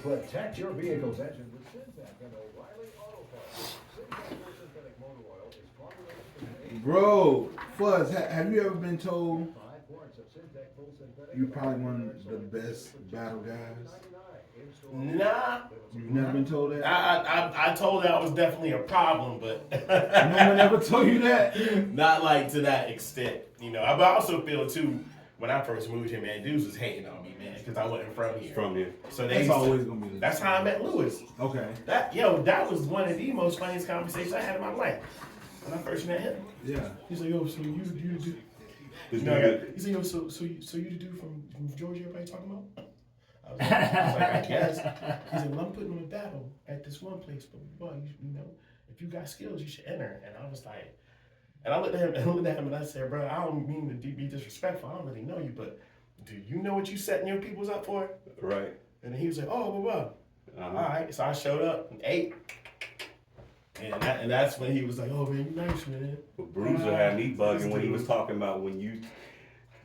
Protect your vehicle's engine with Syntac and O'Reilly Auto Parts. Syntac synthetic motor oil is formulated. Bro, Fuzz, have you ever been told you probably one of the best battle guys? Nah. You've never been told that? I told that was definitely a problem, but no one ever told you that? Not like to that extent, you know. I also feel too, when I first moved here, man, dudes was hating on me, man, because I wasn't from here. From here. So that's always gonna be. That's how I met Lewis. Okay. That was one of the most funniest conversations I had in my life when I first met him. Yeah. He's like, yo, so you do. He said, yo, so you the dude from Georgia everybody talking about? I was like, I guess. He said, well, I'm putting on a battle at this one place, but well, you know, if you got skills, you should enter. And I was like, and I looked at him and I said, bro, I don't mean to be disrespectful. I don't really know you, but do you know what you setting your peoples up for? Right. And then he was like, oh, well. All right. So I showed up and ate. And that's when he was like, oh, man, you nice, man. Well, Bruiser had me bugging when he was talking about when you,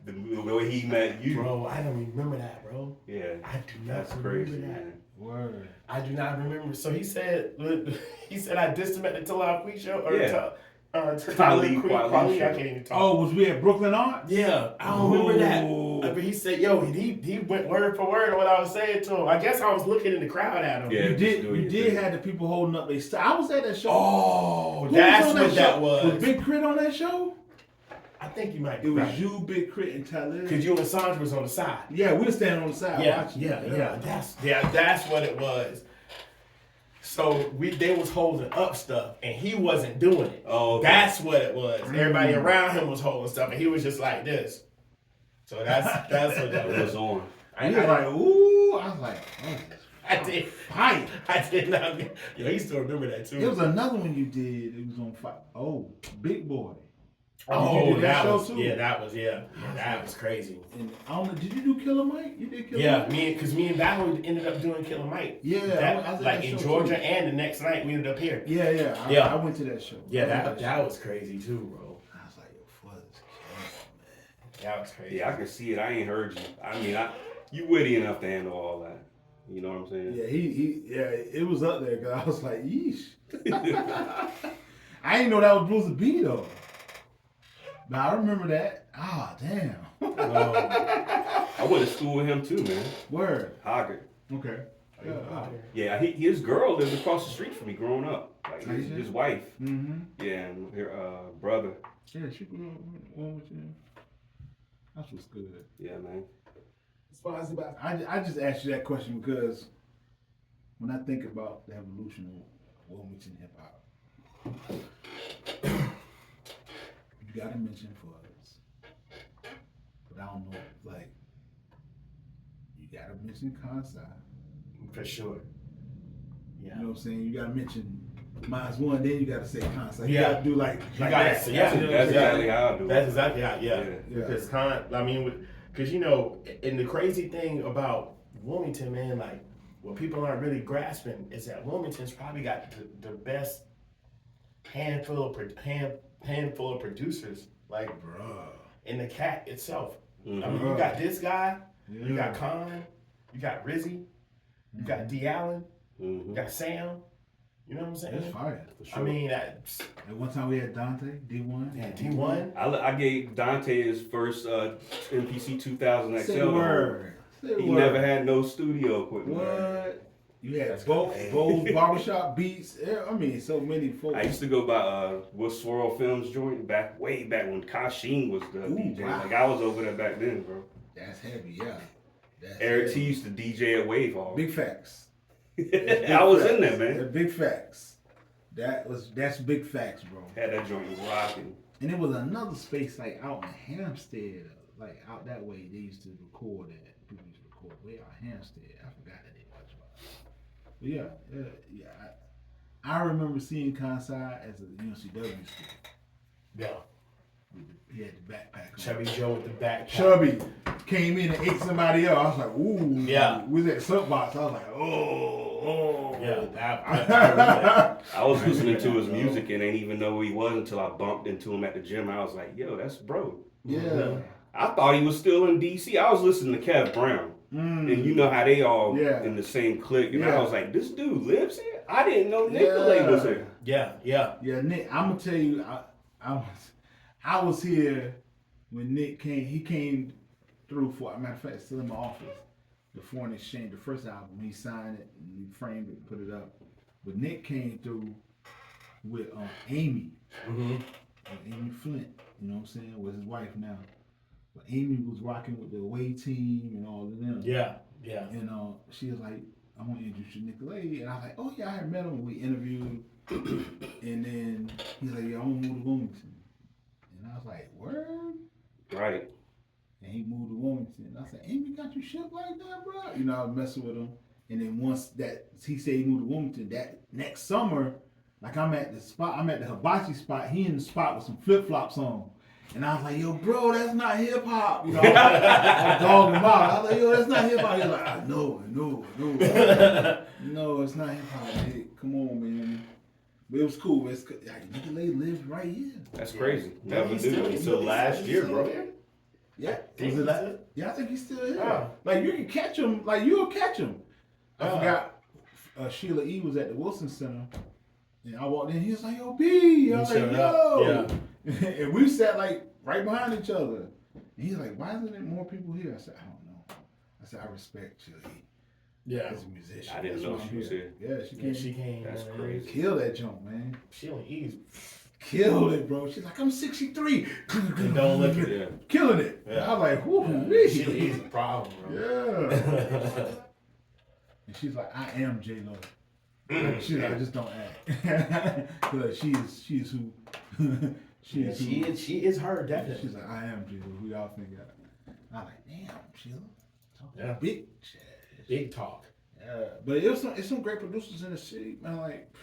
the way he met you. Bro, I don't remember that, bro. Yeah. I do not That's remember crazy, that. man. Word. I do not remember. So he said I dissed him at the Talib Queen show. Or yeah. Talib Queen. I can't even talk. Oh, was we at Brooklyn Art? Yeah, I don't remember that. But he said, yo, he went word for word on what I was saying to him. I guess I was looking in the crowd at him. Yeah, you did have the people holding up their stuff. I was at that show. Oh, that's what that was. Was Big Crit on that show? I think you might be It was right. you, Big Crit, and Talib. Because you and Sandra was on the side. Yeah, we were standing on the side watching. Yeah. That's what it was. So they was holding up stuff, and he wasn't doing it. Oh, okay. That's what it was. Everybody around him was holding stuff, and he was just like this. So that's what that was on. I was like, ooh. I was like, oh, I did. Fight. I did not. Yo, he still remember that too. There was another one you did. It was on fight. Oh, Big Boy. Oh, that was too? that was crazy. And I don't know, did you do Killer Mike? You did Killer Mike? Yeah, me and Battle ended up doing Killer Mike. Yeah, I was like in Georgia, too. And the next night we ended up here. Yeah. I went to that show. Yeah, that was crazy too, bro. I was like, yo, Fuzz is killing, man. That was crazy. Yeah, I can see it. I ain't heard you. I mean, you witty enough to handle all that. You know what I'm saying? Yeah, it was up there because I was like, yeesh. I didn't know that was Bruiser B though. But I remember that. Ah, damn. I went to school with him too, man. Word. Hoggett. Okay. Yeah, his girl lived across the street from me growing up. Like his wife. Mm-hmm. Yeah, and her brother. Yeah, she grew up with you. That's what's good. Yeah, man. I just asked you that question because when I think about the evolution of Wilmington hip hop, you gotta mention Fuzz. But I don't know, like, you gotta mention Kansai. For sure. Yeah. You know what I'm saying? You gotta mention Miles One, then you gotta say Kansai. You Yeah. gotta do like that. That's exactly how I do it. That's exactly how, yeah. Because because you know, and the crazy thing about Wilmington, man, like what people aren't really grasping is that Wilmington's probably got the best handful of producers, like in the cat itself. Mm-hmm. I mean, you got this guy, you got Con, you got Rizzy, you got D Allen, you got Sam. You know what I'm saying? That's fire. For sure. I mean, at one time we had Dante, D1. Yeah, D1. I gave Dante his first MPC 2000 XL. Say word. He never had no studio equipment. What? You had Bo's Barbershop Beats. I mean, so many folks. I used to go by Will Swirl Films joint way back when Kashin was the DJ. Wow. Like I was over there back then, bro. That's heavy, yeah. Eric T used to DJ at Wave Hall. Big facts. I was in there, man. Big facts. That's big facts, bro. Had that joint rocking. And it was another space like out in Hampstead, like out that way. They used to record that. People used to record way out in Hampstead. I forgot that they much about it. But yeah. I remember seeing Kansai as a UNCW student. Yeah. He had the backpack on. Chubby Joe with the backpack. Chubby came in and ate somebody up. I was like, ooh. Yeah. We was at Soapbox. I was like, oh. Yeah. I was listening to his music and didn't even know who he was until I bumped into him at the gym. I was like, yo, that's bro. Yeah. I thought he was still in DC. I was listening to Kev Brown. And you know how they all in the same clique. And I was like, this dude lives here? I didn't know Nicolay was here. Yeah. Yeah, Nick, I'm going to tell you, I was here when Nick came. He came through for, matter of fact, it's still in my office. The Foreign Exchange, the first album. He signed it, and he framed it and put it up. But Nick came through with Amy. Amy Flint, you know what I'm saying, was his wife now. But Amy was rocking with the away team and all of them. Yeah. And she was like, I want to introduce you to Nicolay. And I was like, oh yeah, I had met him and we interviewed. And then he's like, yeah, I want to move to Wilmington. And I was like, word? Right. And he moved to Wilmington. I said, Amy got you shit like that, bro? You know, I was messing with him. And then once that he said he moved to Wilmington, that next summer, like I'm at the hibachi spot, he in the spot with some flip-flops on. And I was like, yo, bro, that's not hip hop. You know, I dogged him out. I was like, yo, that's not hip hop. He was like, no. No, it's not hip hop. Hey, come on, man. But it was cool. It's like, Nicolay lives right here. That's crazy. Never knew until last year, bro. Yeah. Was it like, yeah, I think he's still here. Oh. Like, you can catch him. Like, you'll catch him. I forgot Sheila E. was at the Wilson Center. And I walked in, he was like, yo, B. I was like, yo. Yeah. And we sat like right behind each other. And he's like, why isn't there more people here? I said, I don't know. I said, I respect Sheila E. Yeah. As a musician. I didn't know she was here. Yeah, she came. That's crazy. Kill that jump, man. Sheila E's killed it, bro. She's like, I'm 63. Don't look at it. Killing it. Yeah. I was like, whoo, Sheila E's a problem, bro. Yeah. And she's like, I am J-Lo. She's like, I just don't act. Because she is who. She is her, definitely. She's like, I am J-Lo. Who y'all think I am like, damn, Sheila. Yeah. Big talk. Yeah. But it's some great producers in the city, man. Like,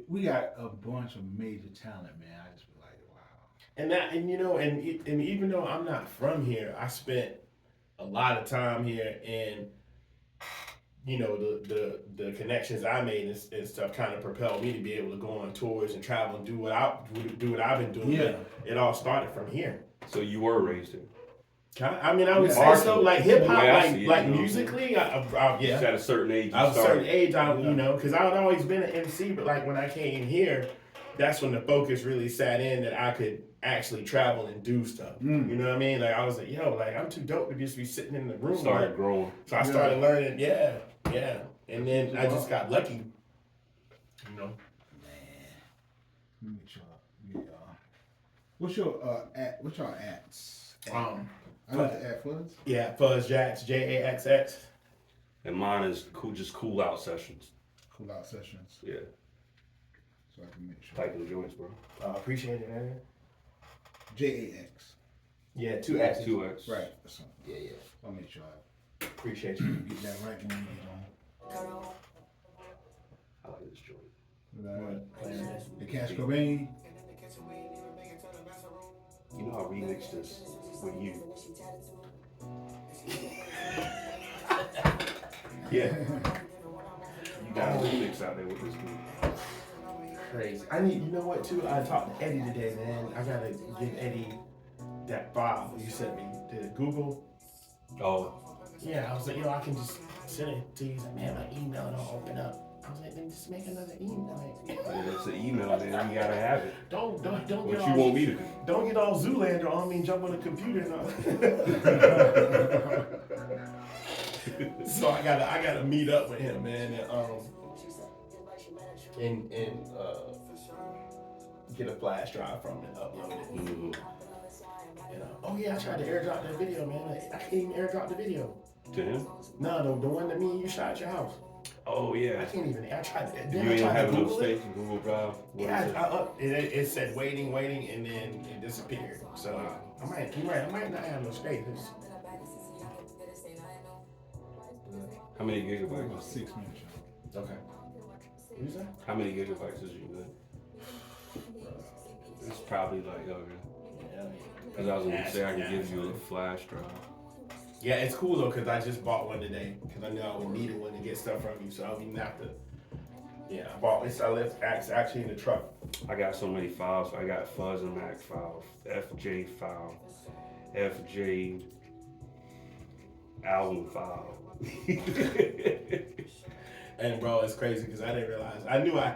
we got a bunch of major talent, man. I just be like, wow. And even though I'm not from here, I spent a lot of time here, and you know, the connections I made and stuff kind of propelled me to be able to go on tours and travel and do what I've been doing. Yeah. It all started from here. So you were raised here? I mean, I would say so. Like hip hop, like you know, musically, yeah. At a certain age, I was a certain age, you know, because I had always been an MC, but like when I came here, that's when the focus really sat in that I could actually travel and do stuff. You know what I mean? Like I was like, yo, like I'm too dope to just be sitting in the room. Started growing. So I started learning, yeah. And then I just got lucky. You know. Man. Let me try. What's your what's your ats? I got the at Fuzz. Yeah, Fuzz Jaxx, JAXX. And mine is just CoolOutSessions. CoolOutSessions. Yeah. So I can make sure. Type in the joints, bro. Appreciate it, man. JAX. Yeah, 2X. 2X. Right. Yeah. I'll make sure I Appreciate you. get that right when we get on. I like this joint. The Cash Cobain. You know I remixed this with you. Yeah. You got a remix out there with this dude. Crazy. You know what too? I talked to Eddie today, man. I gotta give Eddie that file you sent me. Did it Google? Oh. Yeah, I was like, I can just send it to you. He's like, man, my email don't open up. I was like, then just make another email. It's an email, then you gotta have it. Don't What get you all, want me to do? Don't get all Zoolander on me and jump on the computer and all. So I gotta meet up with him, man, and get a flash drive from him and upload it. Mm-hmm. Oh yeah, I tried to airdrop that video, man. I can't even airdrop the video. To him? No, the one that me and you shot at your house. Oh yeah. I can't even. I tried to. You ain't have no space in Google Drive. Yeah, it said waiting, and then it disappeared. So I might not have no space. How many gigabytes? 6 minutes. Okay. What is that? How many gigabytes is you good? It's probably like because I was gonna say I can give you a flash drive. Yeah, it's cool though because I just bought one today because I knew I would need one to get stuff from you, so I wouldn't have to Yeah, I bought this. I left actually in the truck. I got so many files. I got Fuzz and Mac file, FJ file, FJ album file. And bro, it's crazy because I didn't realize. I knew I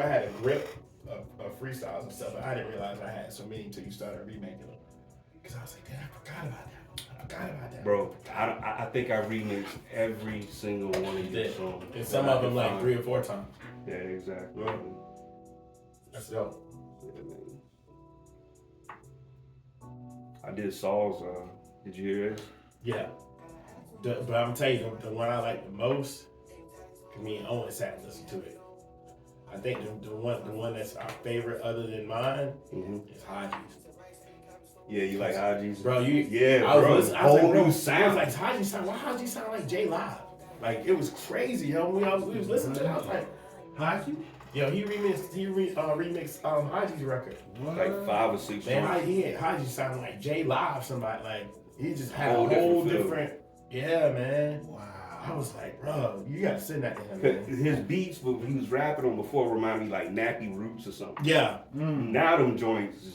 had a grip of freestyles and stuff, but I didn't realize I had so many until you started remaking them. Because I was like, damn, I forgot about that. Bro, I think I remixed every single one of your songs. And some of them like 3 or 4 times. Yeah, exactly. Yeah. That's dope. Yeah, man. I did Saul's. Did you hear this? Yeah. But I'm gonna tell you, the one I like the most, cause me and Owen sat and listened to it. I think the one that's our favorite other than mine is Haji's. Yeah, you like Haji's? Bro, I was new sound. I was like, Haji sound, why Haji sound like J Live? Like, it was crazy, yo. We was listening to it, I was like, Haji? Yo, he remixed Haji's record. What? Like 5 or 6 Man, Haji sounded like J Live, somebody, like, he just had a whole different yeah, man. Wow. I was like, bro, you gotta send that to him, man. His beats, what he was rapping on before, remind me like Nappy Roots or something. Yeah. Now them joints,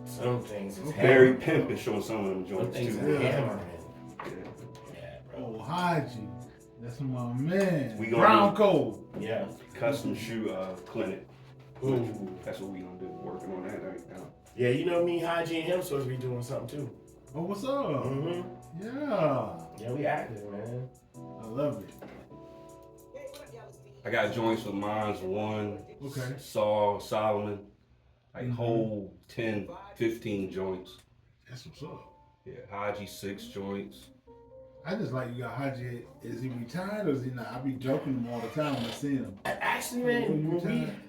some things is very pimpish on some of them joints things too. Yeah, bro. Oh, Haji. That's my man. We gonna Brown Code. Yeah. Custom shoe clinic. Ooh. That's what we gonna do. Working on that right now. Yeah, you know me, Haji, and him supposed to be doing something too. Oh, what's up? Yeah. Yeah, we active, man. I love it. I got joints with Mines 1, Okay. Saul, Solomon, like whole 10, 15 joints. That's what's up. Yeah, Haji 6 joints. I just like you got Haji. Is he retired or is he not? I be joking him all the time when I see him. Actually, man,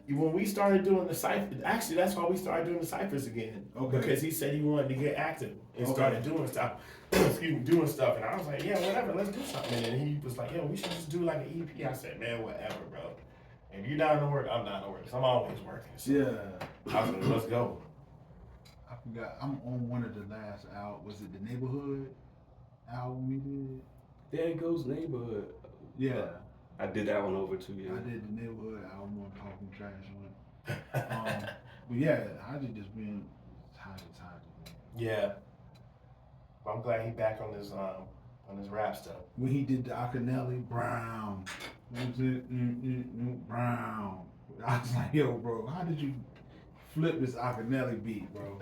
when we started doing the cipher, actually that's why we started doing the ciphers again. Okay. Because he said he wanted to get active and started doing stuff. Doing stuff, and I was like, yeah, whatever, let's do something. And then he was like, yo, we should just do like an EP. I said, man, whatever, bro. If you're down to work, I'm down to work. 'Cause I'm always working. So Yeah. I was like, let's go. I forgot. I'm on one of the last albums. Was it the Neighborhood album we did? There goes Neighborhood. Yeah. I did that one over too, yeah. I did the Neighborhood album on Talking Trash on. But yeah, Haji just been Haji. Yeah. But I'm glad he back on his rap stuff. When he did the Akinelli Brown, what was it? Brown. I was like, yo, bro, how did you flip this Akinelli beat, bro?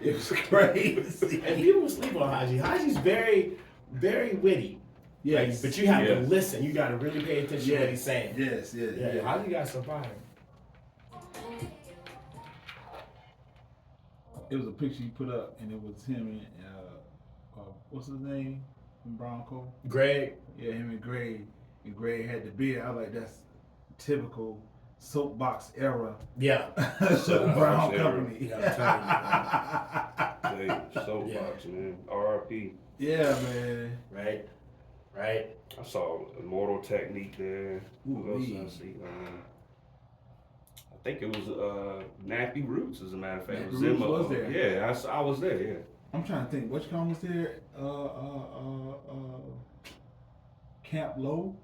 It was crazy. And people sleep on Haji. Haji's very, very witty. Yes. Like, but you have to listen. You got to really pay attention to what he's saying. Yes. Yeah. Haji got some fire. It was a picture you put up, and it was him and what's his name from Brown Coat? Greg. Yeah, him and Greg. And Greg had the beard. I was like, that's typical soapbox era. Yeah. Brown company. Yeah, Soapbox, man. R.I.P. Yeah, man. Right. I saw Immortal Technique there. Who else did I see? I think it was Nappy Roots, as a matter of fact. Nappy Roots was there. Yeah, I was there, yeah. I'm trying to think, which one was there? Camp Low?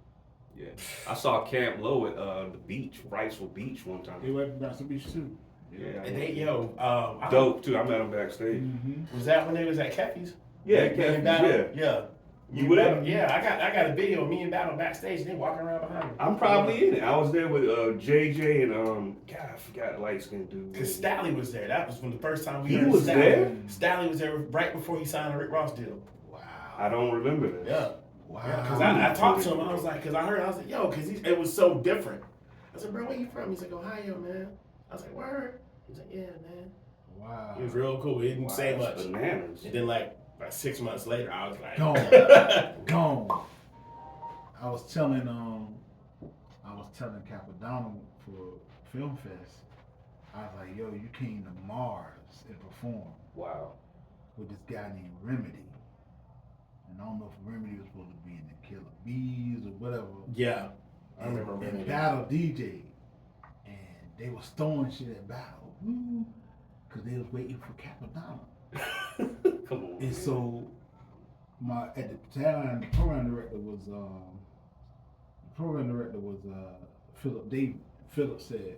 Yeah. I saw Camp Low at the beach, Wrightsville Beach one time. They went to Ransom Beach too. Yeah. And they, dope too. I met them backstage. Mm-hmm. Was that when they was at Keffy's? Yeah, Keffy's, yeah. You were there? Yeah, I got a video of me and Battle backstage and they walking around behind me. I'm probably in it. I was there with JJ and God, I forgot the light skinned dude. Cause Stalley was there. That was when the first time we He heard was Stalley. there? Stalley was there right before he signed a Rick Ross deal. Wow. I don't remember that. Yeah. Wow. Yeah, cause I talked to him. I was like, cause I was like, yo, cause it was so different. I said, bro, where you from? He's like, Ohio, man. I was like, where? He's like, yeah, man. Wow. He was real cool. He didn't say much. Bananas. And then like 6 months later, I was like, Gone. I was telling Capadonna for Film Fest, I was like, yo, you came to Mars and performed. Wow. With this guy named Remedy. And I don't know if Remedy was supposed to be in the Killer Bees or whatever. yeah, I remember And Remedy. Battle DJ. And they was throwing shit at Battle. Because they was waiting for Capadonna. Come on. And so at the time, the program director was Philip said,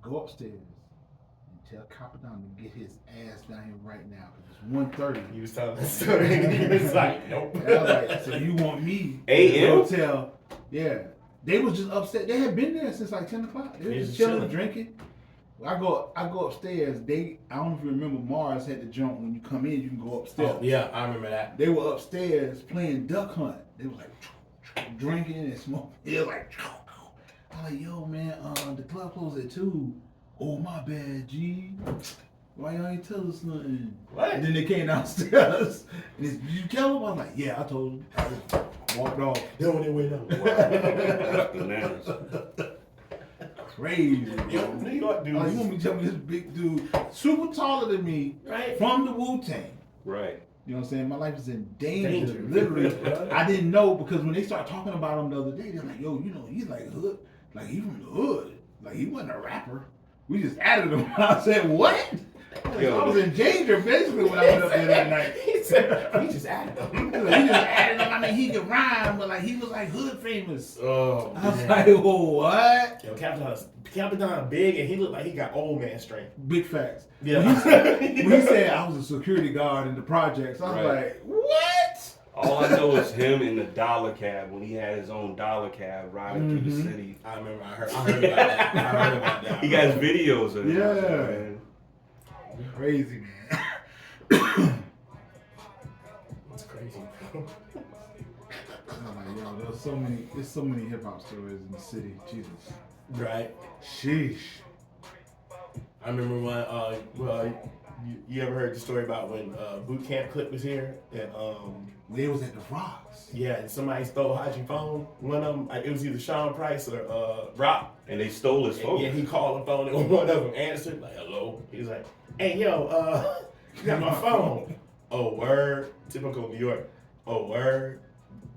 go upstairs and tell Capadon to get his ass down here right now because it's 1:30. He was telling that story. He was like, nope. And I was like, so you want me A.M.? to tell? Yeah. They was just upset. They had been there since like 10 o'clock. They was just chilling, drinking. I go upstairs. I don't know if you remember, Mars had the jump when you come in, you can go upstairs. Oh, yeah, I remember that. They were upstairs playing duck hunt. They was like drinking and smoking. They was like, I'm like, yo man, the club closed at 2. Oh my bad, G. Why y'all ain't tell us nothing? What? And then they came downstairs. And did you tell them? I was like, yeah, I told them. I just walked off. Then when they went up. Bananas. Crazy. Yo, New York dude. Like, you want me to tell me this big dude, super taller than me, Right. from the Wu-Tang. Right. You know what I'm saying? My life is in danger. Danger. Literally. I didn't know because when they started talking about him the other day, they're like, yo, you know, he's like hood. Like, he from the hood. Like, he wasn't a rapper. We just added him. I said, what? Like, I was in danger basically when I went up there that night. He said, he just added them. He just added him. I mean, he could rhyme, but like, he was like hood famous. Oh, I was man. like, whoa, what? Yo, Capadon big and he looked like he got old man strength. Big facts. Yeah. When he said I was a security guard in the projects, I was Right. like, what? All I know is him in the dollar cab when he had his own dollar cab riding through the city. I remember. I heard about that. He got videos of it. Yeah. Man. Crazy, man. It's crazy. I'm like, yo, there's so many hip hop stories in the city. Jesus. Right. Sheesh. I remember when you ever heard the story about when Boot Camp Clip was here and They was at the Rocks. yeah, and somebody stole Haji's phone. One of them, it was either Sean Price or Rock. And they stole his phone. Yeah, he called the phone and one of them answered like, "Hello." He was like, "Hey, yo, you got my phone?" Oh, word. Typical New York. Oh, word.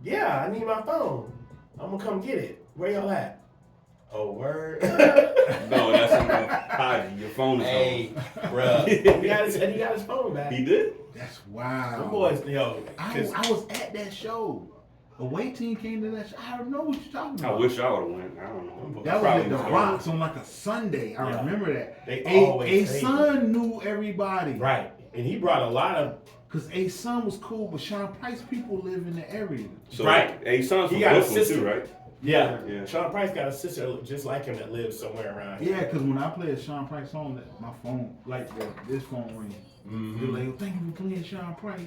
Yeah, I need my phone. I'm gonna come get it. Where y'all at? Oh, word. No, that's Haji. Your phone is Hey, on. bro. He got his phone back. He did? That's wild. Them boys, yo. I was at that show. A away team came to that show. I don't know what you're talking about. I wish I would have went. I don't know. That was Probably at the was Rocks on like a Sunday. I Yeah. remember that. They A always say Son knew everybody. Right. And he brought a lot of Because A Son was cool, but Sean Price people live in the area. So, Right. Hey, son's He from got a Brooklyn sister. too, right? yeah. Yeah. Sean Price got a sister just like him that lives somewhere around here. Yeah, because when I play a Sean Price song, my phone, like this phone ring. They're like, oh, thank you for playing Sean Price.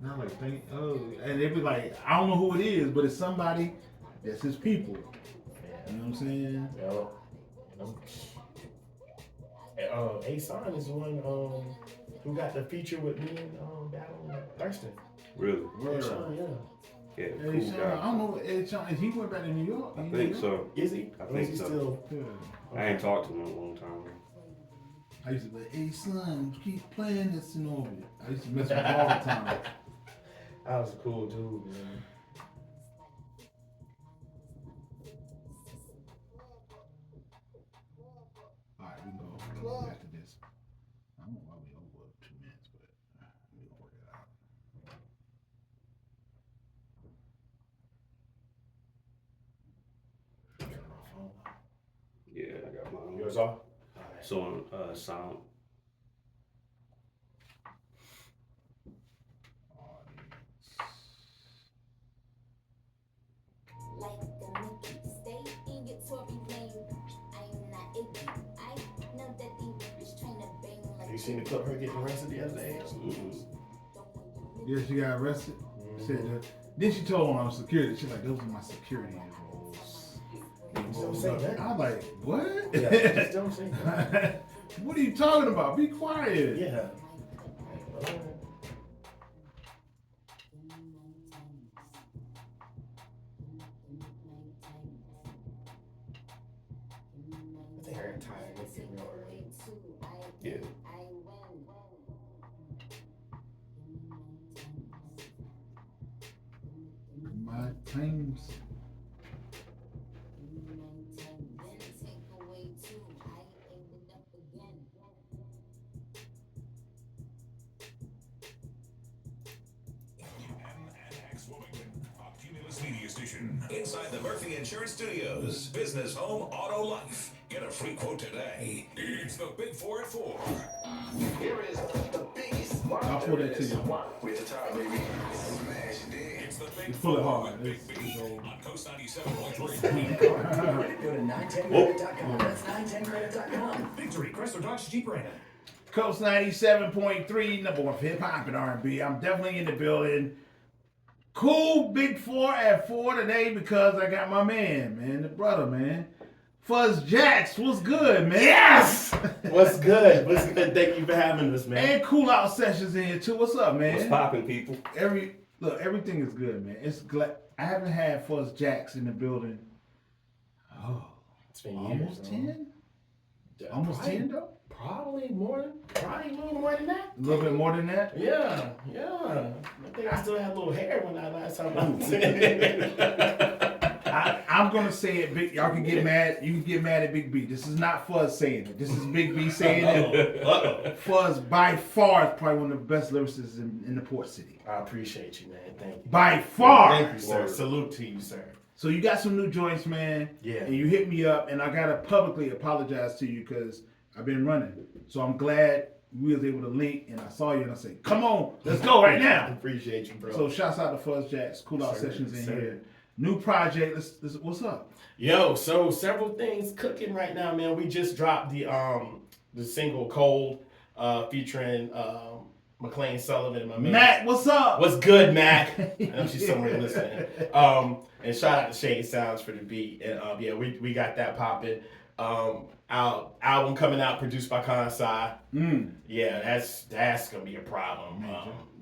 And I'm like, and they be like, I don't know who it is, but it's somebody that's his people. You know what I'm saying? Yo. A-Son is the one who got the feature with me and Battle Thurston. Really? A-Son, yeah. Yeah, Hey, cool Sean, I guy. don't know. Hey, Sean, is he went back to New York? I think so. Is he? I Or think is he so. still? Yeah. I ain't talked to him in a long time. I used to be like, hey, son, keep playing this in orbit. I used to mess with him all the time. That was a cool dude, man. All right, we can go after this. I don't know why we over 2 minutes, but we're going to work it out. Yeah, I got mine. Yours off? So on sound. Like the Mickey, stay in your Tory lane. I'm not icky. I know that the rich trying to bang like. You seen the clip of her getting arrested the other day? Yeah, she got arrested. Said that. Then she told on security. She's like, those are my security roles. Don't say that. I was like, what? Yeah, just don't say that. What are you talking about? Be quiet. Yeah. I think her entire Mickey Yeah. My times. WMNX Wilmington, a Cumulus Media station inside the Murphy Insurance Studios. Business, home, auto, life. Get a free quote today. It's the Big 4 at 4. Here is the biggest one. I'll pull that to you. With the top, baby. Smash it. It's the Big You pull it 4 hard. with It's Bigg old. on Coast 97.3. Go to 910credit.com. That's 910credit.com. Victory, Chrysler Dodge Jeep Ram. Coast 97.3, number one for hip hop and R&B. I'm definitely in the building. Cool Big 4 at 4 today because I got my man, the brother, man. Fuzz Jaxx, what's good, man? Yes! What's good? What's good? Thank you for having us, man. And CoolOutSessions in here too. What's up, man? What's popping, people? Everything is good, man. I haven't had Fuzz Jaxx in the building. Oh, It's been almost years, 10? though. Almost 10 though? Probably a little more than that. A little bit more than that? Yeah. I think I still had a little hair when I last time I was I'm gonna say it big. Y'all can get mad. You can get mad at Big B. This is not Fuzz saying it. This is Big B saying it. Fuzz by far is probably one of the best lyricists in the port city. I appreciate you, man. Thank you. By far. Thank you, sir. Salute to you, sir. So you got some new joints, man. Yeah. And you hit me up, and I gotta publicly apologize to you because I've been running. So I'm glad we was able to link, and I saw you, and I said, "Come on, let's go right now." Appreciate you, bro. So shouts out to Fuzz Jaxx, CoolOutSessions in Sir. here. New project. What's up? Yo, so several things cooking right now, man. We just dropped the single "Cold" featuring McLean Sullivan and my man. Mac, what's up? What's good, Mac? I know she's somewhere listening. And shout out to Shade Sounds for the beat. And yeah, we got that popping. Our album coming out, produced by Kansai. Yeah, that's gonna be a problem.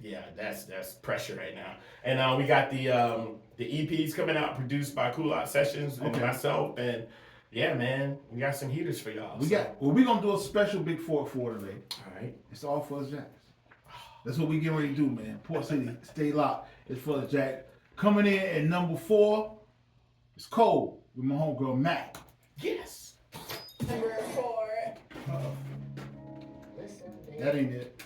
Yeah, that's pressure right now. And we got the EPs coming out, produced by CoolOutSessions and myself. And yeah, man, we got some heaters for y'all. We're gonna do a special Big 4 at 4 today. All right. It's all Fuzz Jaxx. That's what we getting ready to do, man. Port City, stay locked. It's Fuzz Jaxx. Coming in at number 4, it's Cold with my homegirl Mac. Yes. Number 4. Listen, baby. That ain't it.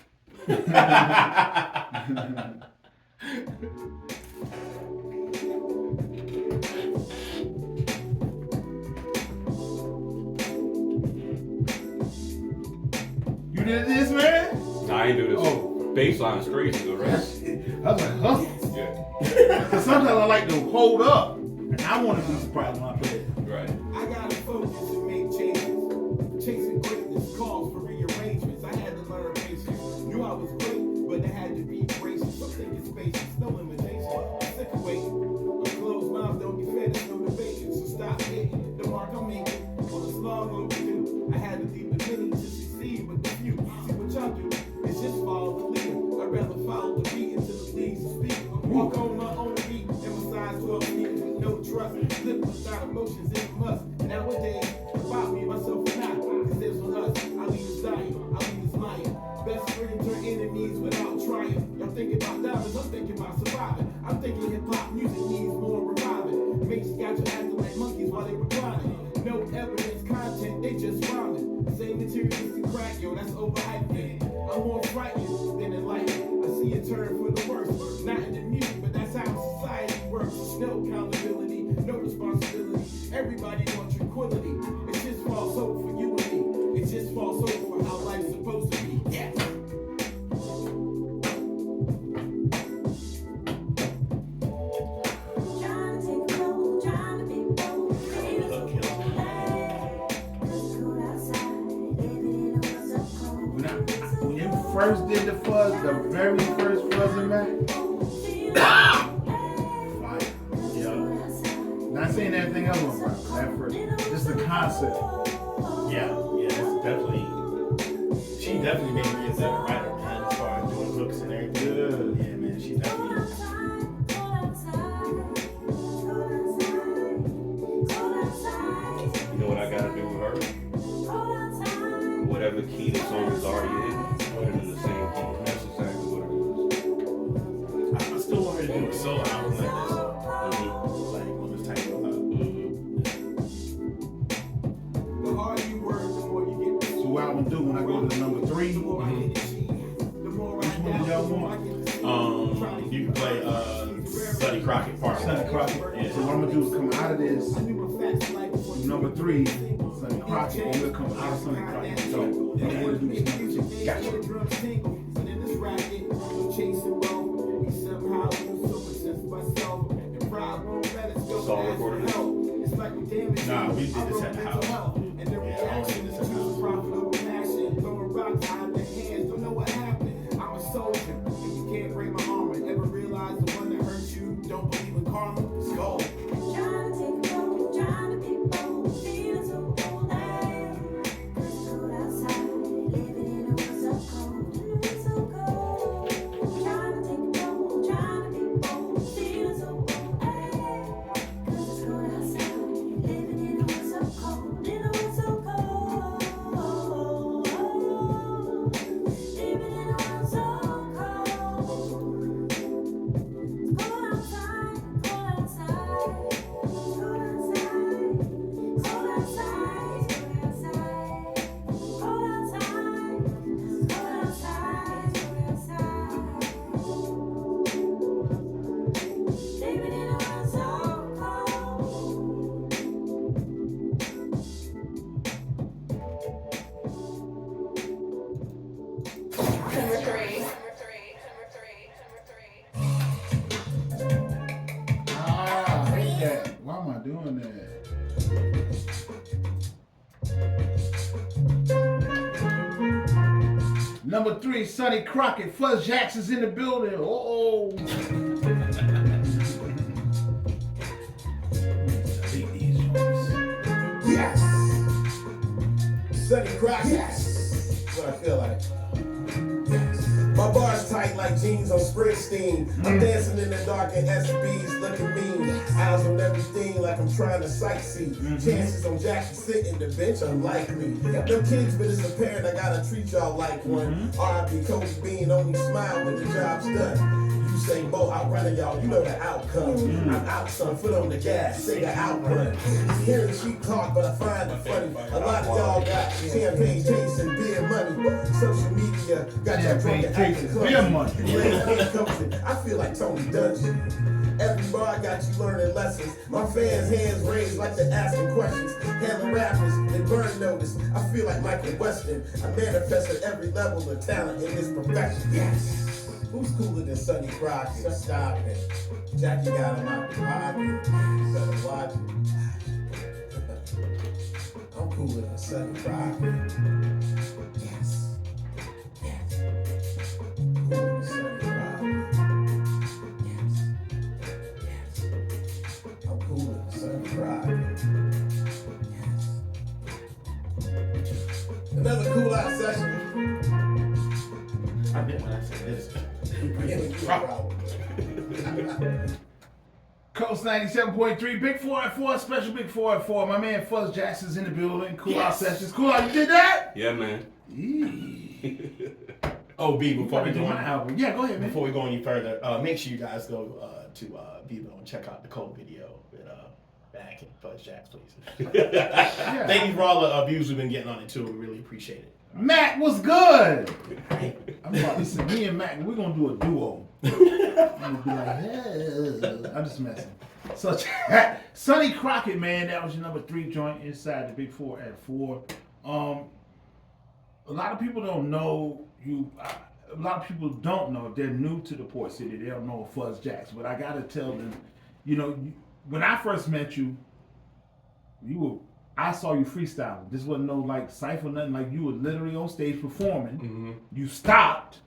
You did this, man? I ain't do this. Oh. Baseline straight to the rest. I was like, huh? Yeah. Because sometimes I like to hold up. And I want to be surprised when I play it. Right. I gotta focus and make changes. Chasing greatness calls for rearrangements. I had to learn patience. Knew I was great, but I had to be gracious. So thinking spacious, no limitation. Sick of waiting. A closed mouth don't get fed, there's no debating. So stop hating. The mark I'm making on this long overdue. I had to leave the many to succeed with the few. See what y'all do? It's just follow the leader. I'd rather follow the beat until the leads speak. Walk on my own beat and my size 12 feet with no trust. Live without emotions in a must. Nowadays, about me, myself, and I. Cause there's on us. I lead us dying. I lead us lying. Best friends are enemies without trying. Y'all thinking about diamonds, I'm thinking about surviving. I'm thinking hip hop music needs more reviving. Mates got you acting like monkeys while they reclining. No evidence, content, they just rhyming. Same materialistic crack, yo, that's overhyped. I'm more frightened than enlightened. I see a turn for the worse. Not in the music, but that's how society works. No accountability, no responsibility. Everybody wants tranquility. It's just false hope for you and me. It's just false hope for how life's supposed to be. Yeah. When you first did the Fuzz, the very first Fuzz and Mac, fire. Yeah. Not saying anything else on rap, but that first, just the concept. Yeah, it's definitely. She definitely made me a better writer, man, as far as doing hooks and everything. Yeah, man, she definitely. You know what I gotta do with her? Whatever key the song is already in, put it in the same key. That's exactly what it is. I still want her to do a solo album like this. Like on this type of The harder you work, the more you get. So what I'm gonna do when I go to the number 3, Sonny Crockett part. Sonny Crockett. Yeah. So what I'm gonna do is come out of this number 3, Sonny Crockett, and we'll come out of Sonny Crockett. So and introduce number 2. Gotcha. It's all recorded. Nah, we did this at the house. Yeah, I only did this at the house. I'm a soldier, and you can't break my armor. Ever realize the one that hurt you don't believe in karma? It's gold. Trying to take control, trying to be bold, feeling so old. Cause cold outside, living in a world so cold, in a world so cold. Trying to take control, trying to be bold, feeling so old. Cause it's cold outside, living in a world so cold, in a world so cold. Living in a world so cold. Cold outside, cold outside, cold outside, cold outside, cold outside, cold outside, living in a world so cold. Number three. Ah, I hate that. Why am I doing that? Number 3, Sonny Crockett. Fuzz Jaxx is in the building. Oh. Yes. Sonny Crockett. Yes. That's what I feel like. Yes. My bar's tight like jeans on Springsteen. I'm dancing in the dark in SBs, looking mean. Eyes on everything like I'm trying to sightsee. Chances on Jackson sitting the bench unlikely. Got no kids, but it's apparent I gotta treat y'all like one. R.I.P. Kobe Bean, only smile when the job's done. You say, Bo, I'm running y'all, you know the outcome. I'm out, son, foot on the gas, say the outrun. Hearing the sheep talk, but I find it funny. A lot of y'all got champagne taste and beer money. Social media got y'all drunk and acting Beer money. I feel like Tony Dungy. Every bar got you learning lessons. My fans' hands raised like they're asking questions. Handling rappers, they burn notice. I feel like Michael Weston. I manifest at every level of talent in this profession. Yes. Who's cooler than Sonny Crockett? Stop it. Jackie got him out the pocket. Better watch it. I'm cooler than Sonny Crockett. Yes. Yes. Cooler than Sonny Crockett. Yes. Yes. I'm cooler than Sonny Crockett. Yes. Another cool out session. I meant when I said this. Coast 97.3, Big 4 at 4, special Big 4 at 4. My man Fuzz Jaxx is in the building. CoolOutSessions. Cool out, you did that? Yeah, man. Oh, B, before we do go my album. Yeah, go ahead, man. Before we go any further, make sure you guys go to Vivo and check out the Cole video with Mac and Fuzz Jaxx, please. Yeah. Thank you for all the views we've been getting on it too. We really appreciate it. Mac, what's good? I'm about to say, me and Mac, we're gonna do a duo. I'm gonna be like, yeah. I'm just messing. So, Sonny Crockett, man, that was your number 3 joint inside the Big 4 at 4. A lot of people don't know you. A lot of people don't know. If they're new to the Port City, they don't know Fuzz Jaxx. But I gotta tell them, you know, when I first met you, I saw you freestyling. This wasn't no like cypher, nothing. Like you were literally on stage performing. You stopped.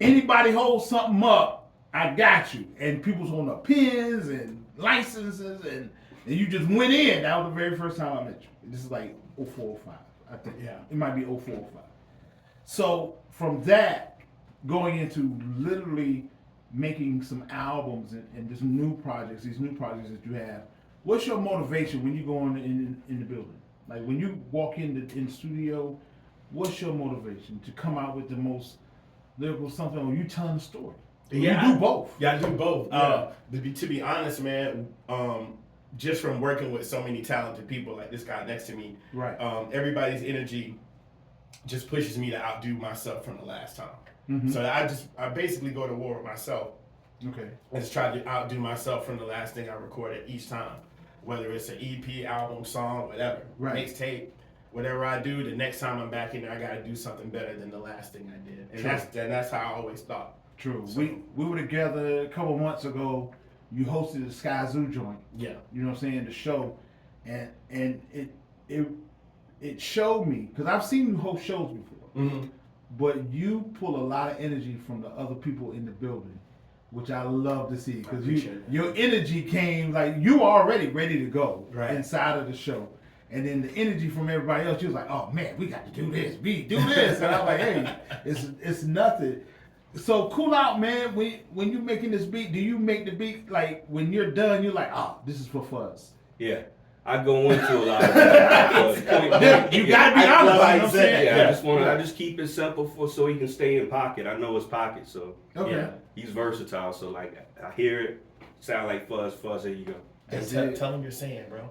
Anybody hold something up, I got you. And people's on the pins and licenses, and you just went in. That was the very first time I met you. This is like 0405, I think. Yeah. It might be 0405. So from that, going into literally making some albums and just new projects, these new projects that you have. What's your motivation when you go in the building? Like when you walk in the studio, what's your motivation to come out with the most lyrical something, or you telling the story? Yeah, you do both. Yeah, I do both. Yeah. To be honest, man, just from working with so many talented people like this guy next to me, right? Everybody's energy just pushes me to outdo myself from the last time. So I basically go to war with myself Okay. And just try to outdo myself from the last thing I recorded each time. Whether it's an EP, album, song, whatever. Right. Mixtape. Whatever I do, the next time I'm back in there, I gotta do something better than the last thing I did. And that's how I always thought. True. So, We were together a couple months ago. You hosted the Skyzoo joint. Yeah. You know what I'm saying? The show, and it showed me, because I've seen you host shows before, but you pull a lot of energy from the other people in the building, which I love to see, because your energy came like you were already ready to go inside of the show. And then the energy from everybody else, you was like, oh man, we got to do this, do this. And I was like, hey, it's nothing. So Cool Out, man, when you making this beat, do you make the beat like when you're done, you're like, oh, this is for Fuzz? Yeah. I go into a lot of that. You gotta be honest, you know what I'm saying? I just keep it simple so he can stay in pocket. I know his pocket, so he's versatile. So like I hear it, sound like Fuzz, there you go. Tell him you're saying, bro.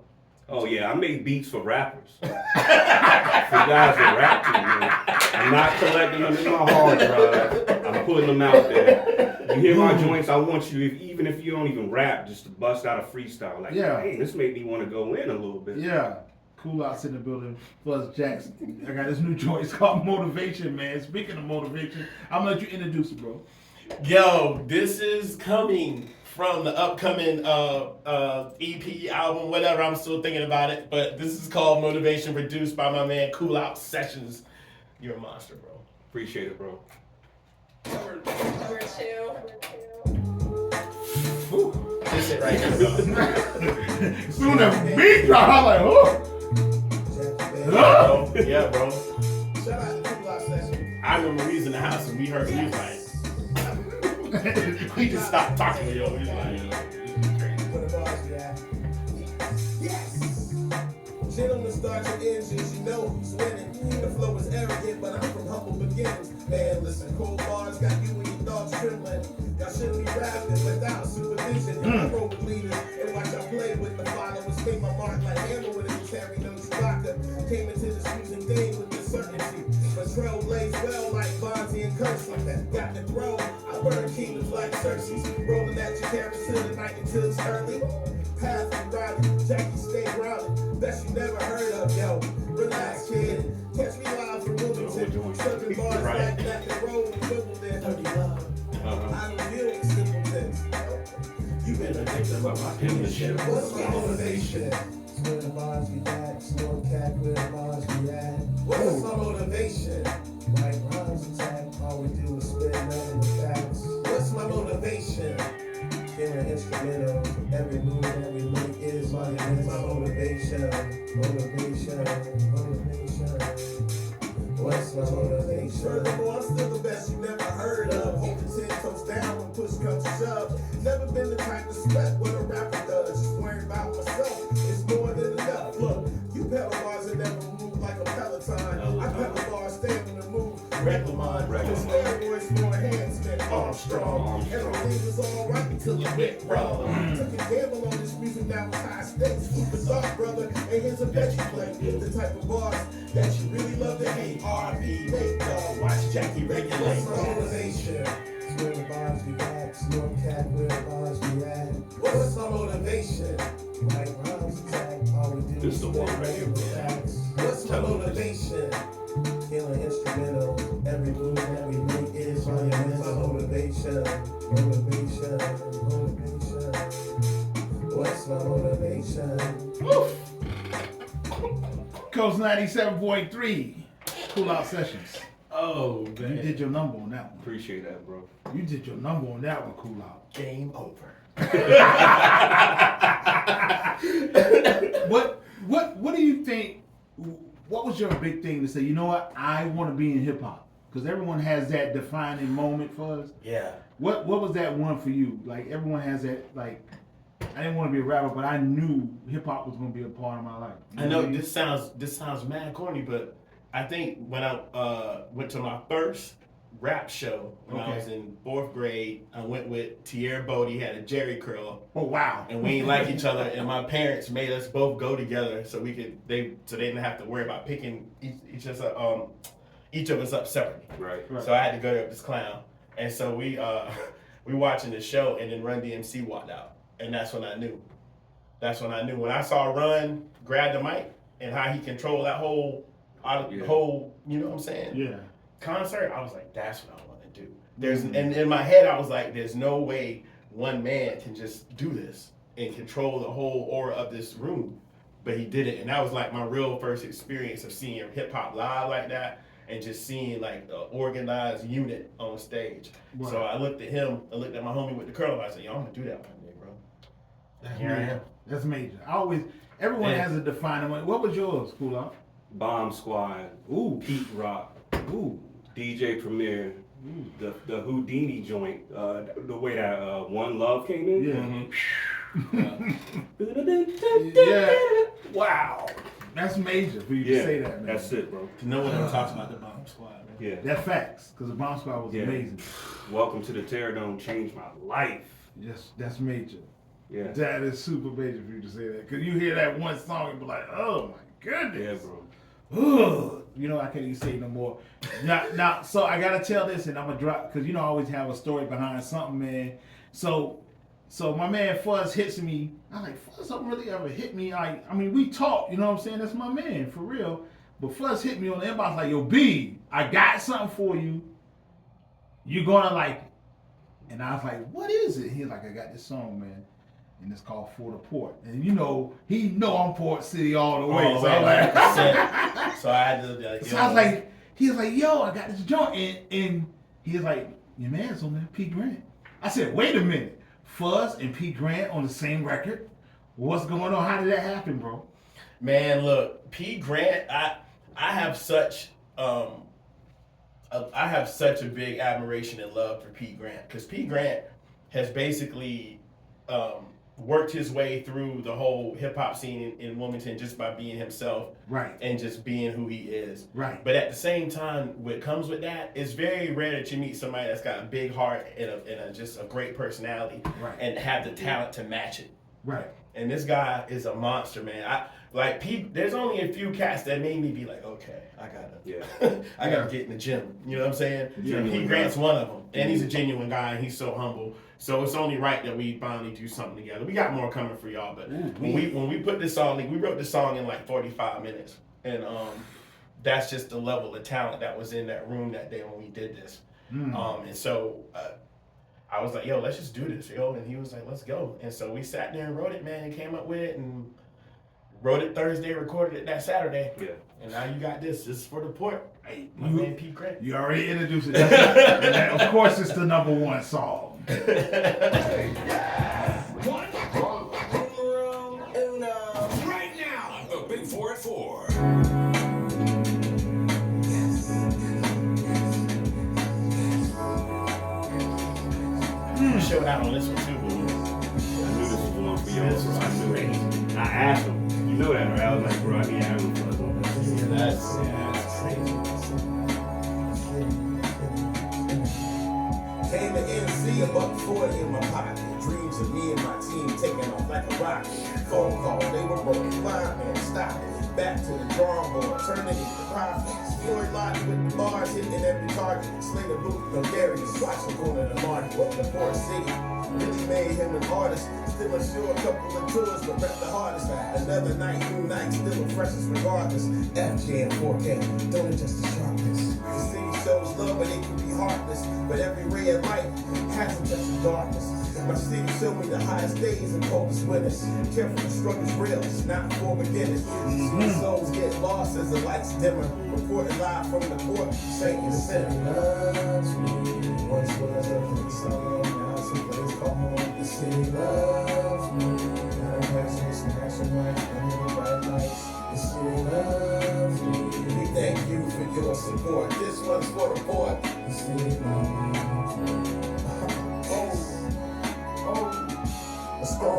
Oh yeah, I make beats for rappers. For guys that rap to me, man. I'm not collecting them in my hard drive. I'm putting them out there. You hear my joints, I want you, even if you don't even rap, just to bust out a freestyle. Like, hey, this made me want to go in a little bit. Yeah. Cool Out's in the building. Fuzz Jaxx. I got this new joint. It's called Motivation, man. Speaking of motivation, I'm gonna let you introduce it, bro. Yo, this is coming from the upcoming EP, album, whatever. I'm still thinking about it. But this is called Motivation, produced by my man CoolOutSessions. You're a monster, bro. Appreciate it, bro. Number two. This it right here. Soon as beat drop, I'm like, oh. Yeah, bro. Shout out to CoolOutSessions. I remember we was in the house and we heard music like. We just stopped talking to yo. We was like, Where the bars be at? Yes! Gentlemen, start your engines, you know who's winning. The flow is arrogant, but I'm from humble beginnings. Man, listen, cold bars got you and your dogs trembling. Y'all shouldn't be rapping without supervision. I roll with leaders and watch I play with the followers. Take my mark like hammer with a Terry no Chewbacca. Came into this music game with the certainty. Patrol lays well like Bonzi and Kersey. Got the throne, I burn kingdoms like Cersei. Rolling at your cameras till the night until it's early. Path and riding, Jackie stay grounded. Best you never heard of, yo. Relax, kid. Catch me live from Wilmington. Serving bars like that the road in Wimbledon. I don't deal with simpletons. You better think about my penmanship. What's my motivation? Where the bars be at, slow cat, where the bars be at. What's my motivation? Like rhymes attack, all we do is spit nothing but facts. What's my motivation? Killing instrumental, every move that we make is my motivation. Motivation. What's my motivation? Furthermore, I'm still the best you never heard of. Holding 10 toes down when push comes to shove. Never been the type to sweat what a rapper does. Just worrying about myself, it's more than enough. Look, you pedal bars that never move like a Peloton. I pedal bars standing to move. Reclamon, just steroids for enhancement. Armstrong. Everything was alright until it went wrong. Took a gamble on this music that was high stakes. Food for thought, brother, and here's a bet you play. The type of bars that you really love to hate. R.I.P. Nate Dogg, watch Jackie regulate. What's my motivation? Where the bars be at, slow cat, where the bars be at. What's my motivation? Like rhymes attack, all we do is spit nothing but facts. What's my motivation? Killing instrumental, every move that we make is my motivation. Motivation. What's my motivation? Coast 97.3, CoolOutSessions. oh, man. You did your number on that one. Appreciate that, bro. You did your number on that one, Cool Out. Game over. What do you think? What was your big thing to say? You know what? I want to be in hip hop, because everyone has that defining moment for us. Yeah. What was that one for you? Like everyone has that. Like I didn't want to be a rapper, but I knew hip hop was going to be a part of my life. I know this sounds mad corny, but I think when I went to my first rap show when I was in 4th grade, I went with Tierra Bodie, he had a Jerry curl. Oh wow! And we ain't like each other, and my parents made us both go together so they didn't have to worry about picking each of us up separately. Right. So I had to go there with this clown, and so we we watching the show, and then Run DMC walked out, and that's when I knew. When I saw Run grab the mic and how he controlled that whole, you know what I'm saying? Yeah. Concert, I was like, that's what I want to do. And in my head, I was like, there's no way one man can just do this and control the whole aura of this room. But he did it, and that was like my real first experience of seeing hip hop live like that, and just seeing like an organized unit on stage. Right. So I looked at him, I looked at my homie with the curl, I said, yo, I'm gonna do that one day, bro. Here I am. That's major. Everyone has a defining one. What was yours, CoolOut? Bomb Squad. Ooh. Pete Rock. Ooh. DJ Premier. The Houdini joint. The way that One Love came in. Yeah. Wow. That's major for you to say that, man. That's it, bro. No one ever talks about the Bomb Squad, man. Yeah. That's facts, because the Bomb Squad was amazing. Welcome to the Terror Dome changed my life. Yes, that's major. Yeah. That is super major for you to say that. Because you hear that one song and be like, oh my goodness. Yeah, bro. Ugh. You know, I can't even say no more. Now, so I got to tell this, and I'm going to drop, because you know I always have a story behind something, man. So my man Fuzz hits me. I'm like, Fuzz don't really ever hit me. I mean, we talk, you know what I'm saying? That's my man, for real. But Fuzz hit me on the inbox like, yo, B, I got something for you. You're going to like it. And I was like, what is it? He's like, I got this song, man. And it's called For the Port. And you know, he know I'm Port City all the way. So I'm like, so I had to like, so I was like, he was like, yo, I got this joint. And he was like, your man's on there, P. Grant. I said, wait a minute. Fuzz and P. Grant on the same record? What's going on? How did that happen, bro? Man, look, P. Grant, I have such a big admiration and love for P. Grant, because P. Grant has basically worked his way through the whole hip hop scene in Wilmington just by being himself, right, and just being who he is, right. But at the same time, what comes with that, it's very rare that you meet somebody that's got a big heart and just a great personality, right, and have the talent to match it, right. And this guy is a monster, man. There's only a few cats that made me be like, okay, I gotta get in the gym. You know what I'm saying? Yeah. P. Grant's one of them, and he's a genuine guy, and he's so humble. So it's only right that we finally do something together. We got more coming for y'all, but when we put this song, we wrote the song in like 45 minutes, and that's just the level of talent that was in that room that day when we did this. And so I was like, yo, let's just do this, yo, and he was like, let's go. And so we sat there and wrote it, man, and came up with it, and wrote it Thursday, recorded it that Saturday. Yeah. And now you got this. This is For the Port. Hey, my man P. Grant. You already introduced it. And of course, it's the #1 song. Right now, the Big 4 at 4. Showed out on this one too, boo. I knew this was one for y'all, so I knew it. I asked him. You know that, right? I was like, bro, I need to have him for us on this. That's crazy. Came to NC, a $140 in my pocket. Dreams of me and my team taking off like a rocket. Phone call, they were broken. Fine man, stop it. Back to the drawing board, turning into profits. Floyd Lott with the bars, hitting every target. Sling the boot, no Darius, watch him going to the market. What the Port City really made him an artist. Still unsure, a couple of tours, but rep the hardest. Another night, new night, still the freshest regardless. FJ and 4K, don't adjust the sharpness. The city shows love, but it can be heartless. But every ray of light hasn't touched the darkness. My city showed me the highest days and coldest winters. Careful, the struggle's real, it's not for beginners. Souls get lost as the lights dimmer. Reported live from the port, Satan the sinner. Loves me, once was a free song, now someplace called home. The city loves me, now I'm passing some lights, under the bright lights. The city loves me. We thank you for your support. This one's for the port. The city loves me. Let's go.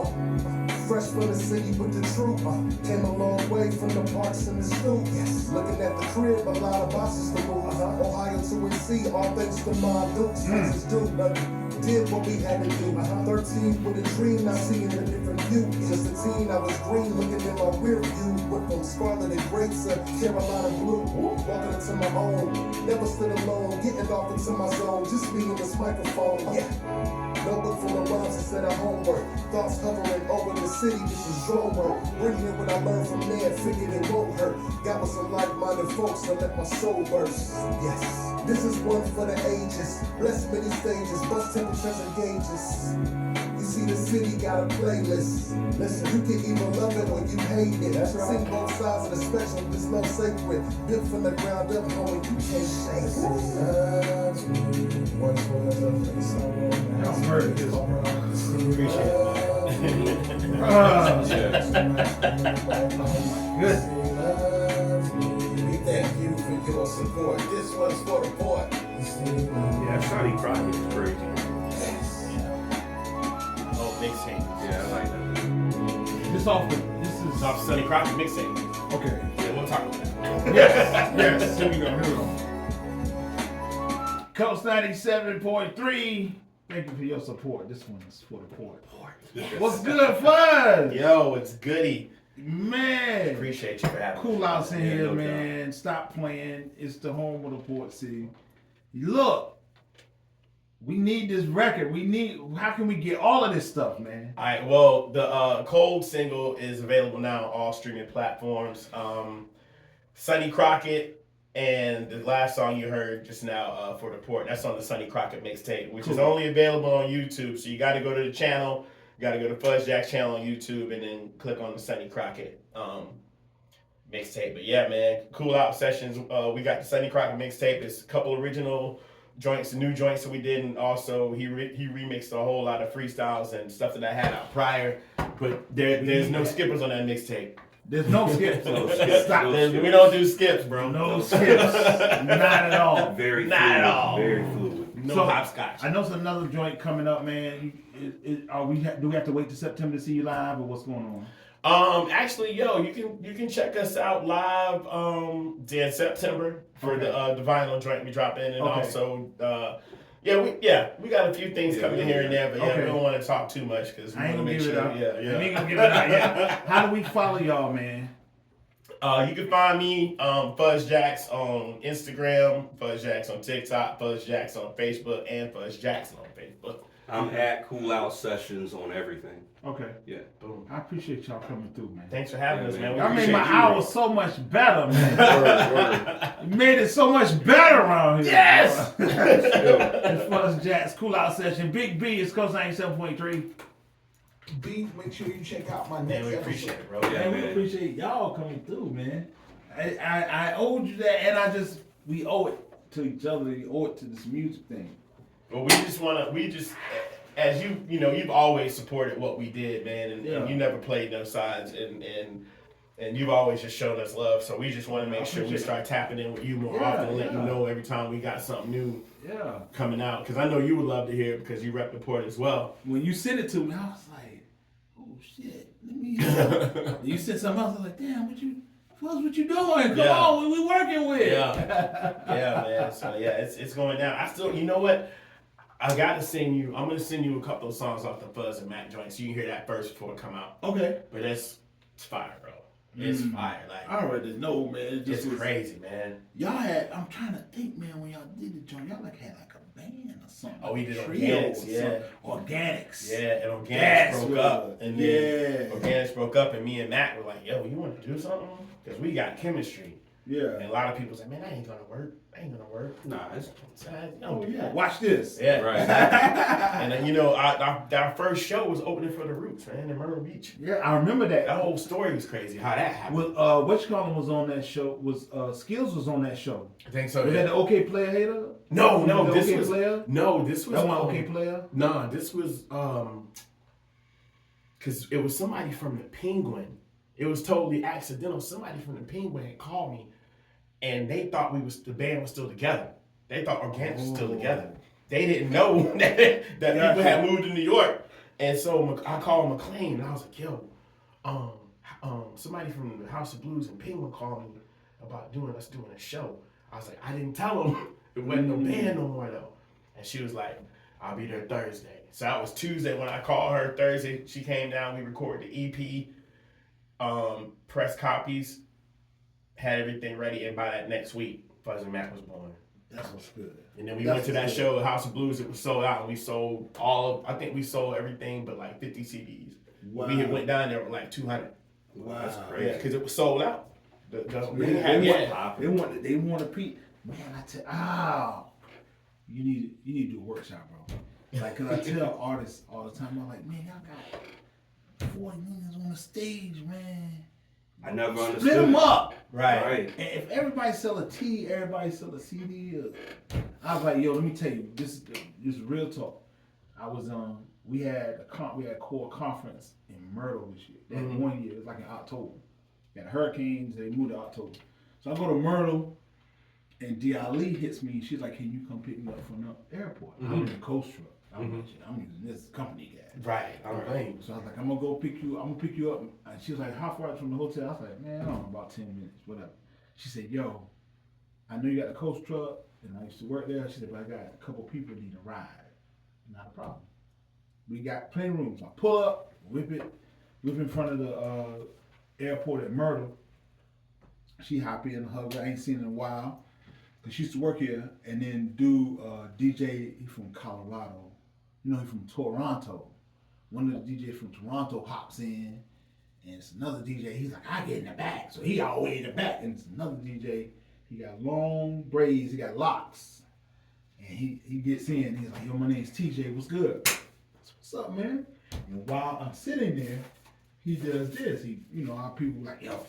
Fresh from the city with the truth. Came a long way from the parks and the stoop. Looking at the crib, a lot of boxes to move. Ohio to NC, all thanks to my Dukes. Texas Duke, did what we had to do. 13 with a dream, now seeing a different view. Just a teen, I was green, looking in my rear view. Went from scarlet and gray to Carolina blue. Walking into my home, never stood alone. Getting off into my zone, just me and this microphone. Notebook full of rhymes instead of homework. Thoughts hovering over the city, this is your work. Bringing what I learned from there, figured it won't hurt. Got with some like-minded folks to let my soul burst. Yes, this is one for the ages. Bless many stages, bust temperatures and gauges. You see the city got a playlist. Listen, you can either love it or you hate it. Sing both sides of the spectrum, this love sacred. Built from the ground up, homie, you can't shake it. Love me. What's one of the things I want? Y'all murdered this. Appreciate Good. We thank you for your support. This one's for the boy. Yeah, Sonny Crockett is crazy. Oh, mixtape. Yeah, I like that. This is Off Sonny Crockett mixtape. okay. Yeah, we'll talk about that. Yes. Here we go. Coast 97.3. Thank you for your support. This one's for the port. What's good, Fuzz? Yo, it's goody. Man. Appreciate you for having Cool me. outs in Yeah, here, no man. Stop playing. It's the home of the port city. Look, we need this record. How can we get all of this stuff, man? All right, well, the Cold single is available now on all streaming platforms. Sonny Crockett and the last song you heard just now for the port, that's on the Sonny Crockett mixtape, which is only available on YouTube. So you got to go to the channel, you got to go to Fuzz Jaxx channel on YouTube, and then click on the Sonny Crockett mixtape. But yeah, man, CoolOutSessions. We got the Sonny Crockett mixtape. It's a couple original joints, new joints that we did, and also he remixed a whole lot of freestyles and stuff that I had out prior. But there's no skippers on that mixtape. There's no skips. Stop. We don't do skips, bro. No skips. Not at all. Very Not fluid. at all. Very fluid. No So, hopscotch. I know there's another joint coming up, man. Do we have to wait till September to see you live, or what's going on? Actually, you can check us out live in September for the vinyl joint we drop in, and Okay. also we got a few things coming in here and there, but we don't want to talk too much because we I ain't want to gonna make give sure. it up. Yeah. I ain't gonna give it out yet. How do we follow y'all, man? You can find me Fuzz Jaxx on Instagram, Fuzz Jaxx on TikTok, Fuzz Jaxx on Facebook, and Fuzz Jackson on Facebook. I'm at CoolOutSessions on everything. Okay. Yeah. Boom. I appreciate y'all coming through, man. Thanks for having us, man. We Y'all made appreciate my you, hour man. so much better, man. Word. You made it so much better around here. Yes! It's Fuzz Jaxx, Cool Out Session. Big B is Coast 97.3. B, make sure you check out my Man, next we episode. appreciate it, bro. Yeah, Man, we man. appreciate y'all coming through, man. I owed you that, and we owe it to each other. We owe it to this music thing. But we just, as you've always supported what we did, man, and you never played no sides, and you've always just shown us love. So we just want to make sure we start tapping in with you more often and let you know every time we got something new coming out. Because I know you would love to hear it because you rep the port as well. When you sent it to me, I was like, oh shit, let me you sent something else, I was like, damn, what you doing? Come on, what we working with? Yeah, man. So it's going down. I still, you know what? I'm gonna send you a couple of songs off the Fuzz and Mac joint so you can hear that first before it come out. Okay. But it's fire, bro. It's fire. Like I already know, man. it's crazy, man. Y'all had, I'm trying to think, man, when y'all did the joint, y'all had a band or something. Oh, we did Trio Organics, or yeah. something. Organics. Yeah, and Organics That's broke what up. it was. And then Organics broke up, and me and Matt were like, yo, you want to do something? Because we got chemistry. Yeah. And a lot of people say, man, that ain't gonna work. Nah, it's Don't do that. Watch this. Yeah. right. And then, our first show was opening for the Roots, man, in Myrtle Beach. Yeah, I remember that. That whole story was crazy, how that happened. Well, Whatchamacallit was on that show. Skills was on that show. I think so. Was that the OK Player hater? No, The this OK was Player? no, this was That one OK Player? No, this was because it was somebody from the Penguin. It was totally accidental. Somebody from the Penguin had called me, and they thought the band was still together. They thought Organics was still together. They didn't know that people had moved to New York. And so I called McLean, and I was like, yo, somebody from the House of Blues and Penguin called me about us doing a show. I was like, I didn't tell them it wasn't no band no more though. And she was like, I'll be there Thursday. So that was Tuesday when I called her. Thursday, she came down, we recorded the EP, press copies, had everything ready, and by that next week, Fuzz and Mac was born. That's what's good. And then we went to that show, House of Blues. It was sold out, and we sold I think we sold everything but like 50 CDs. Wow. We had went down there with like 200. Wow. That's Yeah, crazy. because it was sold out. They want to preach. Man, you need to do a workshop, bro. Like, cause I tell artists all the time, I'm like, man, y'all got 40 niggas on the stage, man. I never understood. Split them up. Right. And if everybody sell a tee, everybody sell a CD. I was like, yo, let me tell you, this is real talk. I was we had a core conference in Myrtle this year. That 1 year, it was like in October. Got hurricanes, they moved to October. So I go to Myrtle, and D.Ali hits me. She's like, can you come pick me up from the airport? I'm in the coast truck. I'm using this company gas. Right. I'm playing. So I was like, I'm gonna pick you up. And she was like, how far from the hotel? I was like, man, I don't know, about 10 minutes, whatever. She said, yo, I know you got the coast truck, and I used to work there. She said, but I got a couple people need a ride. Not a problem. We got plenty of rooms. I pull up, whip in front of the airport at Myrtle. She hop in and hug her. I ain't seen her in a while. Cause she used to work here, and then DJ, he from Colorado. You know, he from Toronto. One of the DJs from Toronto hops in, and it's another DJ. He's like, I get in the back. So he all the way in the back. And it's another DJ. He got long braids. He got locks. And he gets in. He's like, yo, my name's TJ. What's good? What's up, man? And while I'm sitting there, he does this. Our people like, yo,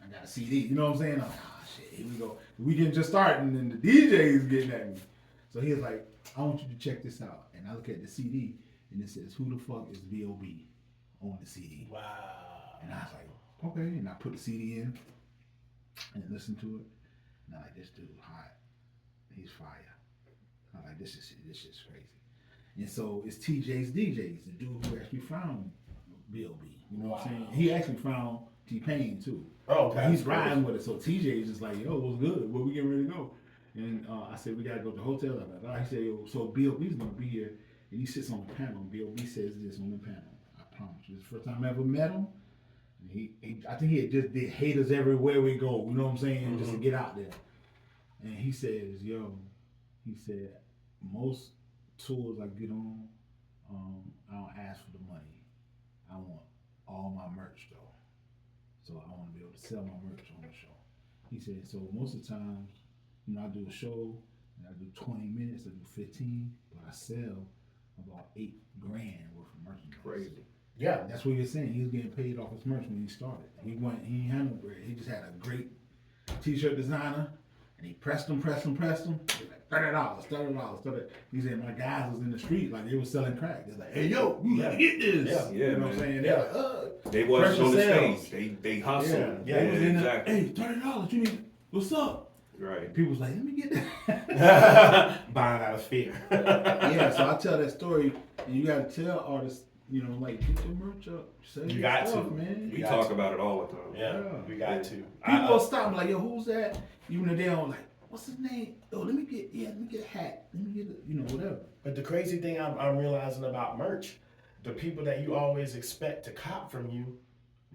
I got a CD. You know what I'm saying? I'm like, shit, here we go. The weekend just starting, and then the DJ is getting at me. So he was like, I want you to check this out. And I look at the CD, and it says, who the fuck is B.O.B. on the CD? Wow. And I was like, okay. And I put the CD in and listened to it. And I'm like, this dude hot. He's fire. I'm like, this shit's crazy. And so it's TJ's DJs, the dude who actually found B.O.B. You know what I'm saying? He actually found T-Pain too. Oh, okay. He's riding with it. So TJ is just like, yo, what's good? Where we getting ready to go? And I said, we got to go to the hotel. He said, yo, so B.O.B.'s going to be here. And he sits on the panel. And B.O.B. says this on the panel. I promise you. It's the first time I ever met him. And I think he had just did haters everywhere we go. You know what I'm saying? Just to get out there. And he says, yo, he said, most tours I get on, I don't ask for the money. I want all my merch though. So I want to be able to sell my merch on the show. He said, so most of the times, I do a show, and I do 20 minutes, I do 15, but I sell about $8,000 worth of merchandise. Crazy. Yeah, that's what he was saying. He was getting paid off his merch when he started. He ain't had no bread. He just had a great t-shirt designer, and he pressed them. He was like, $30. He said, my guys was in the street, like they was selling crack. They're like, hey, yo, you gotta get this. Yeah, you know what I'm saying? They're like, they wasn't on the sales. stage. They hustled. Yeah, Exactly. Hey, $30, you need, what's up? Right. And people's like, let me get that. Buying out of fear. Yeah, so I tell that story, and you gotta tell artists, like, get your merch up. Sell You your got stuff, to. man. We talk about it all the time. Yeah, we got to. People will stop and like, yo, who's that? Even if they don't like, what's his name? Oh, let me get a hat. Let me get whatever. But the crazy thing I'm realizing about merch, the people that you always expect to cop from you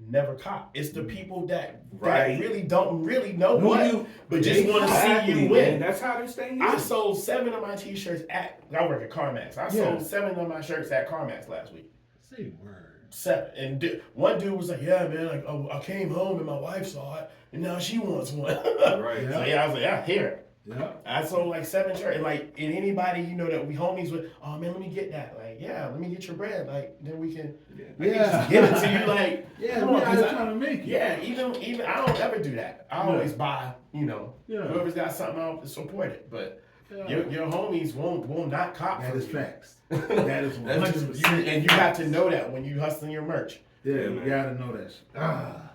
never cop. It's the people that really don't really know what, but just want to see you win. Man, that's how this thing is. I sold 7 of my t-shirts I work at CarMax. I sold 7 of my shirts at CarMax last week. Say word. 7. And one dude was like, yeah, man, like, I came home and my wife saw it, and now she wants one. Right. So I was like, yeah, here. Yeah. I sold like 7 shirts, and like, and anybody that we homies with, oh man, let me get that. Like, yeah, let me get your bread. Like, then we can, I can just give it to you. Like, yeah, come on, I'm trying to make it. Yeah, even I don't ever do that. I always buy, whoever's got something, I'll support it. But your homies will not cop. That from is you. facts. That is 100%. And you have to know that when you hustling your merch. Yeah, you gotta know that shit.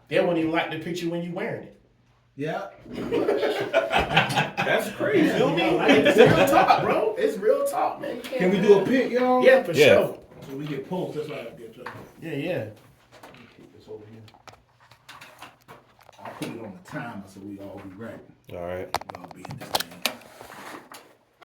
They won't even like the picture when you wearing it. Yeah. That's crazy. You feel me? It's real talk, bro. It's real talk, man. Can we do a pic, y'all? Yeah, for sure. So we get posts. That's why I get you. Yeah. Keep this over here. I'll put it on the timer so we all be right. All right. We all be in this thing.